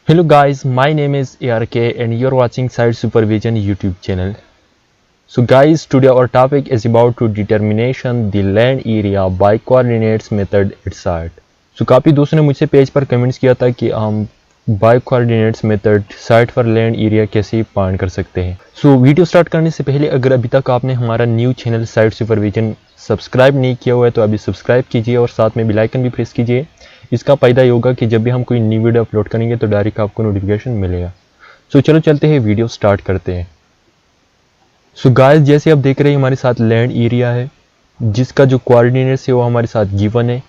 Hello guys, my name is ARK and you're watching Site Supervision YouTube channel. So guys, today our topic is about to determination the land area by coordinates method at site. So काफ़ी दोस्तों ने मुझसे page पर comments किया था कि हम bye coordinates method site पर लैंड एरिया कैसे फाइंड कर सकते हैं। सो वीडियो स्टार्ट करने से पहले अगर अभी तक आपने हमारा new channel site supervision subscribe नहीं किया हुआ है तो अभी सब्सक्राइब कीजिए और साथ में बेल आइकन भी प्रेस कीजिए। इसका फ़ायदा ये होगा कि जब भी हम कोई न्यू वीडियो अपलोड करेंगे तो डायरेक्ट आपको नोटिफिकेशन मिलेगा। सो चलो चलते हैं, वीडियो स्टार्ट करते हैं। सो गाइस, जैसे आप देख रहे हैं हमारे साथ लैंड एरिया है जिसका जो कोऑर्डिनेट्स है वो हमारे साथ गिवन है,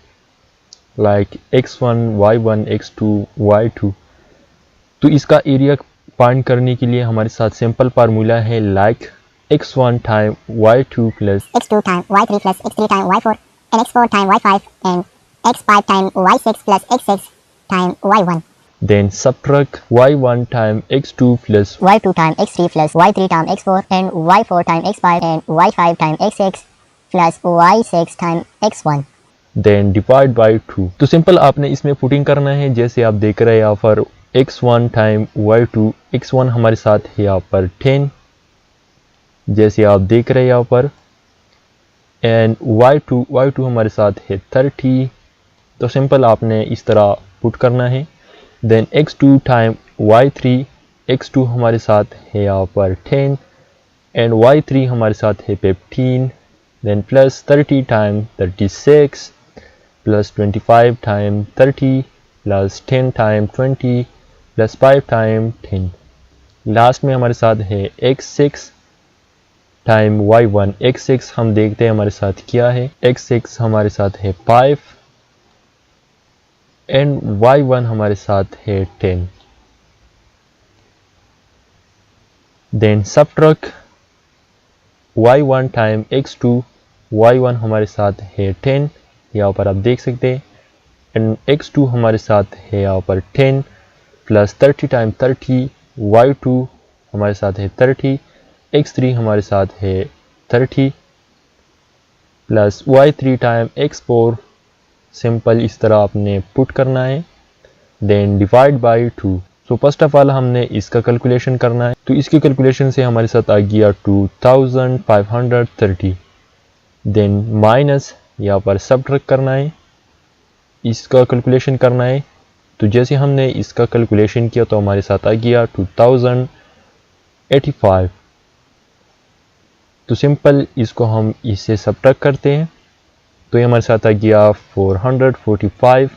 like x1 y1 x2 y2। तो इसका एरिया फाइंड करने के लिए हमारे साथ सिंपल फार्मूला है like x1 time y2 plus x2 time y3 plus x3 time y4 and x4 time y5 and x5 time y6 plus x6 time y1। Then subtract y1 time x2 plus y2 time x3 plus y3 time x4 and y4 time x5 and y5 time x6 plus y6 time x1। Then divide by 2। तो simple आपने इसमें putting करना है। जैसे आप देख रहे हैं यहाँ पर x1 टाइम y2, x1 हमारे साथ है यहाँ पर 10 जैसे आप देख रहे हैं यहाँ पर, एंड y2 हमारे साथ है 30। तो सिंपल आपने इस तरह पुट करना है। Then x2 time y3, x2 हमारे साथ है यहाँ पर 10 एंड y3 हमारे साथ है 15। Then plus 30 time 36 plus 25 time 30 plus 10 time 20 plus 5 time 10। Last में हमारे साथ है x6 टाइम y1। x6 हम देखते हैं हमारे साथ क्या है, x6 हमारे साथ है 5 एंड y1 हमारे साथ है 10। Then subtract y1 time x2, y1 हमारे साथ है 10 यहाँ पर आप देख सकते हैं, एंड x2 हमारे साथ है यहाँ पर 10 प्लस 30 टाइम 30, y2 हमारे साथ है 30, x3 हमारे साथ है 30 plus y3 time x4। Simple इस तरह आपने पुट करना है। Then divide by 2। So first of all हमने इसका कैलकुलेशन करना है। तो इसके कैलकुलेशन से हमारे साथ आ गया 2530। देन माइनस यहाँ पर सब्ट्रैक्ट करना है, इसका कैलकुलेशन करना है। तो जैसे हमने इसका कैलकुलेशन किया तो हमारे साथ आ गया 2085। तो सिंपल इसको हम इससे सब्ट्रैक्ट करते हैं तो ये हमारे साथ आ गया 445।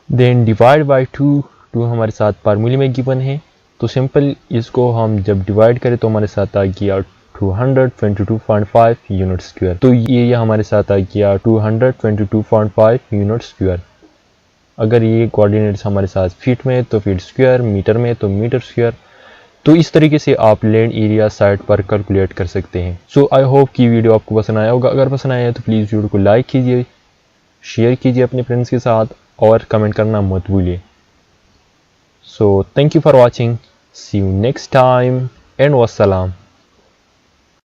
देन डिवाइड बाई 2 हमारे साथ फार्मूले में गिवन है। तो सिंपल इसको हम जब डिवाइड करें तो हमारे साथ आ गया 222.5 यूनिट स्क्वायर। तो ये हमारे साथ आ गया 222.5 यूनिट स्क्वायर। अगर ये कोऑर्डिनेट्स हमारे साथ फीट में तो फीट स्क्वायर, मीटर में तो मीटर स्क्वायर। तो इस तरीके से आप लैंड एरिया साइट पर कैलकुलेट कर सकते हैं। सो आई होप कि वीडियो आपको पसंद आया होगा। अगर पसंद आया है तो प्लीज़ वीडियो को लाइक कीजिए, शेयर कीजिए अपने फ्रेंड्स के साथ और कमेंट करना मत भूलिए। So thank you for watching, see you next time and वस्सलाम।